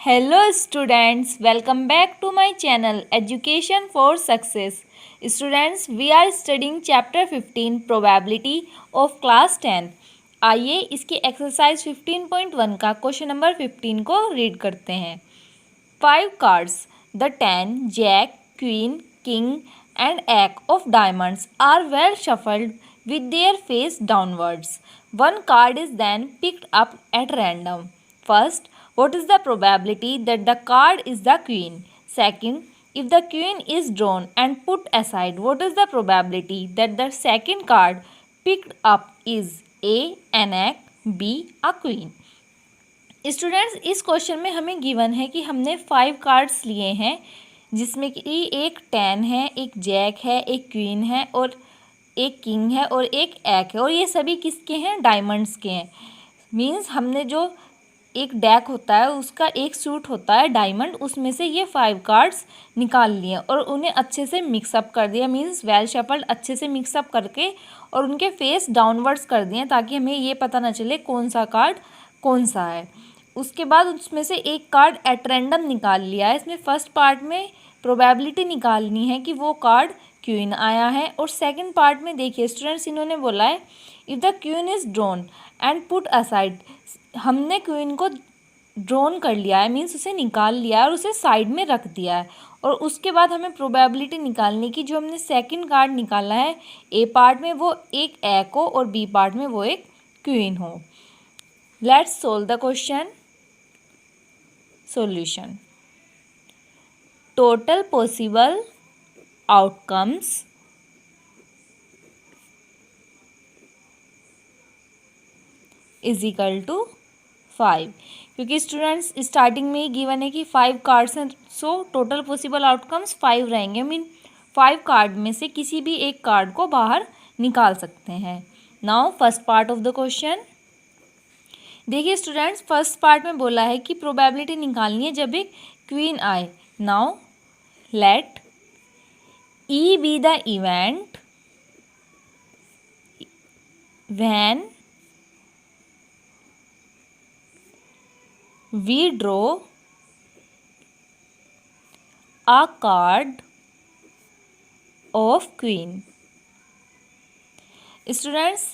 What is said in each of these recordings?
Hello students, welcome back to my channel Education for Success. Students, we are studying chapter 15 probability of class 10. आइए इसकी exercise 15.1 का question number 15 को read करते हैं. 5 cards, the 10, jack, queen, king and ace of diamonds are well shuffled with their face downwards. One card is then picked up at random. First, what is the probability that the card is the queen? Second, if the queen is drawn and put aside, what is the probability that the second card picked up is A, an ace, B, a queen? Students, इस question में हमें given है कि हमने 5 cards लिए हैं जिसमें कि एक 10 है, एक जैक है, एक क्वीन है और एक किंग है और एक एस है और ये सभी किसके हैं? डायमंड्स के हैं. मींस हमने जो एक डेक होता है उसका एक सूट होता है डायमंड, उसमें से ये 5 कार्ड्स निकाल लिए और उन्हें अच्छे से मिक्सअप कर दिया. मींस वेल शफल्ड अच्छे से मिक्सअप करके और उनके फेस डाउनवर्ड्स कर दिए ताकि हमें ये पता ना चले कौन सा कार्ड कौन सा है. उसके बाद उसमें से एक कार्ड एट रैंडम निकाल लिया है. इसमें फर्स्ट पार्ट में प्रोबेबिलिटी निकालनी है कि वो कार्ड क्वीन आया है और सेकंड पार्ट में देखिए स्टूडेंट्स, इन्होंने बोला है if the queen is drawn and put aside. हमने क्वीन को ड्रॉन कर लिया है, मीन्स उसे निकाल लिया है और उसे साइड में रख दिया है. और उसके बाद हमें प्रोबेबिलिटी निकालनी की जो हमने सेकंड कार्ड निकाला है ए पार्ट में वो एक एस हो और बी पार्ट में वो एक क्वीन हो. Let's solve the question. Solution. Total possible outcomes is equal to 5. क्योंकि स्टूडेंट्स स्टार्टिंग में ही गिवन है कि 5 कार्ड्स हैं, सो टोटल पॉसिबल आउटकम्स 5 रहेंगे. मीन 5 कार्ड में से किसी भी एक कार्ड को बाहर निकाल सकते हैं. Now first part of the question. देखिए स्टूडेंट्स, फर्स्ट पार्ट में बोला है कि प्रोबेबिलिटी निकालनी है जब एक क्वीन आए. Now let E be the event when we draw a card of queen. Students,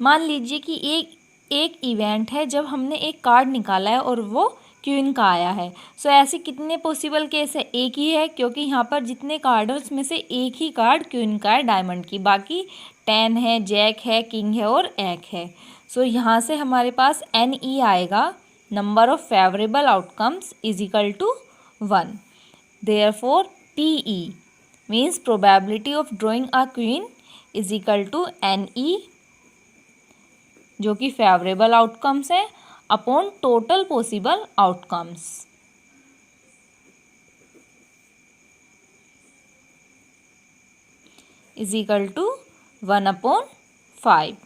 मान लीजिए कि एक इवेंट है जब हमने एक कार्ड निकाला है और वो क्वीन का आया है. सो ऐसे कितने पॉसिबल केस है? एक ही है, क्योंकि यहाँ पर जितने कार्ड है उसमें से एक ही कार्ड क्वीन का है डायमंड की. बाकी 10 है, जैक है, किंग है और एस है. सो यहाँ से हमारे पास NE आएगा, number of favorable outcomes is equal to 1. Therefore, PE means probability of drawing a queen is equal to NE, जो कि favorable outcomes है, upon total possible outcomes is equal to 1/5.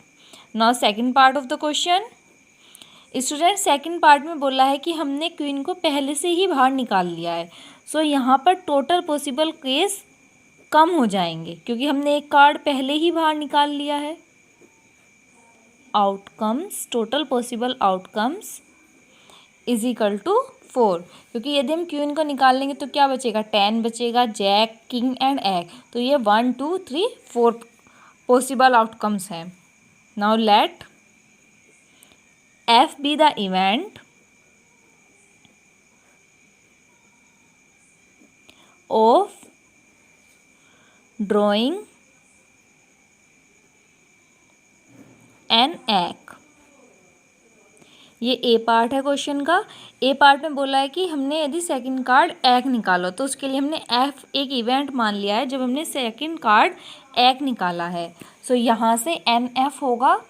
Now second part of the question. Student, second part में बोला है कि हमने queen को पहले से ही बाहर निकाल लिया है. सो यहाँ पर टोटल पॉसिबल केस कम हो जाएंगे क्योंकि हमने एक कार्ड पहले ही बाहर निकाल लिया है. Outcomes, total possible outcomes is equal to 4. क्योंकि यदि हम क्वीन को निकाल लेंगे तो क्या बचेगा? 10 बचेगा, जैक, किंग एंड एस. तो ये 1 2 3 4 पॉसिबल आउटकम्स हैं. Now late F be the event of drawing an egg. ये ए पार्ट है क्वेश्चन का. ए पार्ट में बोला है कि हमने यदि सेकंड कार्ड एग निकालो तो उसके लिए हमने एफ एक इवेंट मान लिया है जब हमने सेकंड कार्ड एग निकाला है. सो यहाँ से NF होगा.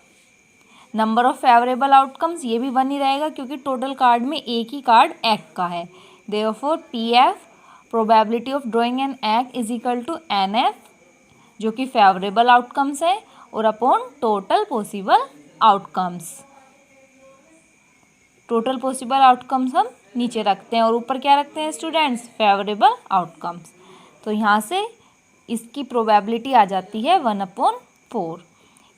नंबर ऑफ फेवरेबल आउटकम्स ये भी 1 ही रहेगा क्योंकि टोटल कार्ड में एक ही कार्ड एग का है. Therefore PF probability of drawing an egg is equal to NF, जो कि फेवरेबल आउटकम्स है, और upon total possible outcomes. Total possible outcomes हम नीचे रखते हैं और ऊपर क्या रखते हैं स्टूडेंट्स? Favourable outcomes. तो यहाँ से इसकी प्रोबेबिलिटी आ जाती है 1/4.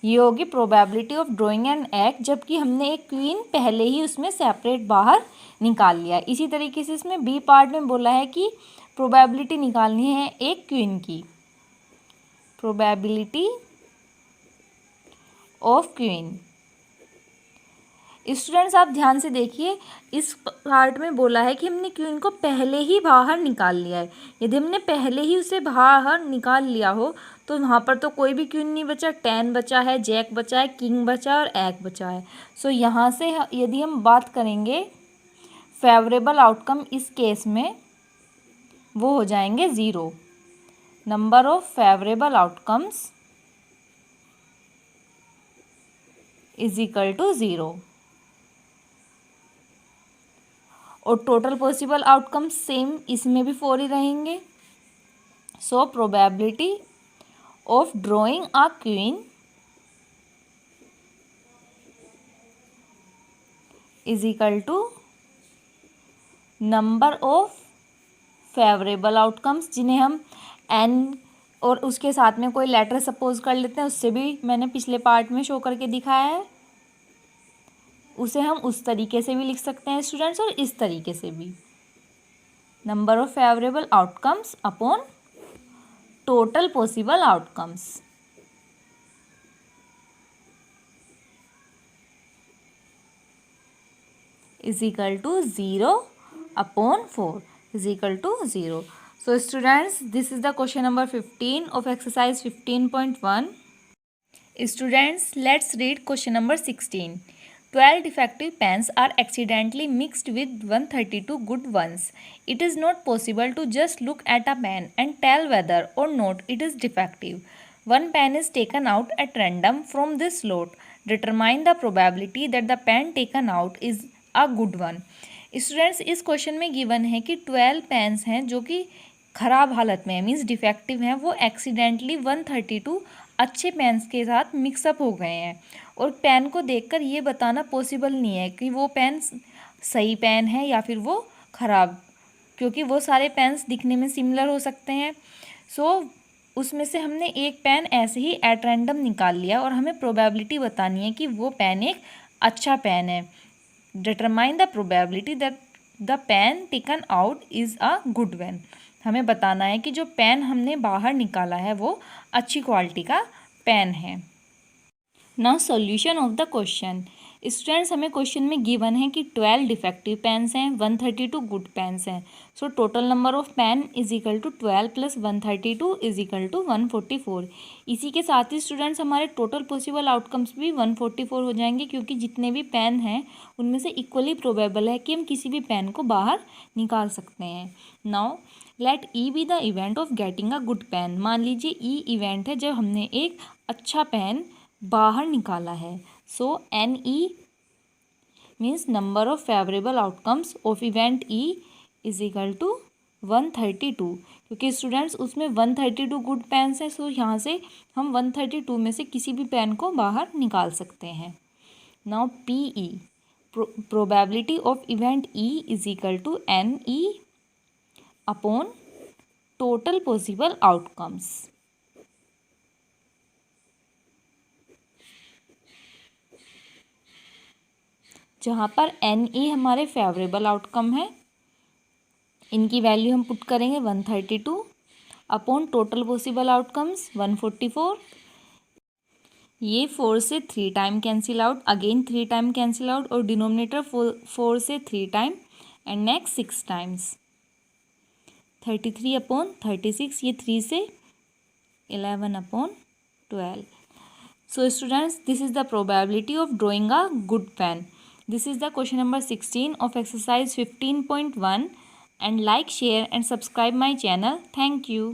ये होगी probability of drawing an egg, जबकि हमने एक क्वीन पहले ही उसमें सेपरेट बाहर निकाल लिया। इसी तरीके से इसमें बी पार्ट में बोला है कि प्रोबेबिलिटी निकालनी है एक क्वीन की, प्रोबेबिलिटी ऑफ क्वीन। स्टूडेंट्स आप ध्यान से देखिए, इस पार्ट में बोला है कि हमने क्वीन को पहले ही बाहर निकाल लिया है। यदि हमने पहले ही उसे बाहर निकाल लिया हो तो वहाँ पर तो कोई भी क्वीन नहीं बचा, 10 बचा है, जैक बचा है, किंग बचा है और एग बचा है। सो यहाँ से यदि हम बात करेंगे फेवरेबल आउटकम इस केस में, वो हो जाएंगे 0। Number of favourable outcomes is equal to 0 और टोटल पॉसिबल आउटकम्स सेम इसमें भी 4 ही रहेंगे। So probability of drawing a queen is equal to number of favourable outcomes, जिन्हें हम n और उसके साथ में कोई लेटर सपोज कर लेते हैं, उससे भी मैंने पिछले पार्ट में शो करके दिखाया है। उसे हम उस तरीके से भी लिख सकते हैं स्टूडेंट्स, और इस तरीके से भी, number of favourable outcomes upon total possible outcomes is equal to 0 upon 4 is equal to 0। So students, this is the question number 15 of exercise 15.1. Students, let's read question number 16. 12 defective pens are accidentally mixed with 132 good ones. It is not possible to just look at a pen and tell whether or not it is defective. One pen is taken out at random from this lot. Determine the probability that the pen taken out is a good one. Students, इस question में given है कि 12 pens हैं जो कि ख़राब हालत में है, मीन्स डिफेक्टिव हैं, वो एक्सीडेंटली 132 अच्छे पेन्स के साथ मिक्सअप हो गए हैं। और पेन को देखकर ये बताना पॉसिबल नहीं है कि वो पेन सही पेन है या फिर वो ख़राब, क्योंकि वो सारे पेन्स दिखने में सिमिलर हो सकते हैं। सो उसमें से हमने एक पेन ऐसे ही एट रैंडम निकाल लिया और हमें प्रोबेबिलिटी बतानी है कि वो पेन एक अच्छा पेन है। Determine the probability that the pen taken out is a good one. हमें बताना है कि जो पेन हमने बाहर निकाला है वो अच्छी क्वालिटी का पेन है। Now solution of the question. Students, हमें क्वेश्चन में गिवन है कि 12 डिफेक्टिव पेन्स हैं, 132 गुड पेन्स हैं। So total number of pen is equal to 12 plus 132 is equal to 144। इसी के साथ ही स्टूडेंट्स हमारे टोटल पॉसिबल आउटकम्स भी 144 हो जाएंगे, क्योंकि जितने भी पेन हैं उनमें से इक्वली प्रोबेबल है कि हम किसी भी पेन को बाहर निकाल सकते हैं। Now let E be the event of getting a good pen. मान लीजिए ई इवेंट है जब हमने एक अच्छा पेन बाहर निकाला है। So N E means number of favourable outcomes of event E is equal to 132, क्योंकि स्टूडेंट्स उसमें 132 गुड पेन्स हैं। सो यहाँ से हम 132 में से किसी भी पेन को बाहर निकाल सकते हैं। Now P E probability of event E is equal to N E upon total possible outcomes. जहाँ पर एन ई हमारे फेवरेबल आउटकम है, इनकी वैल्यू हम पुट करेंगे 132 अपॉन टोटल पॉसिबल आउटकम्स 144। ये 4 से 3 time cancel out, again 3 time cancel out, और डिनोमिनेटर 4 से 3 time and next 6 times. 33 upon 36, ये 3 से 11 upon 12। So students, this is the probability of drawing a good pen. This is the question number 16 of exercise 15.1, and like, share and subscribe my channel. Thank you.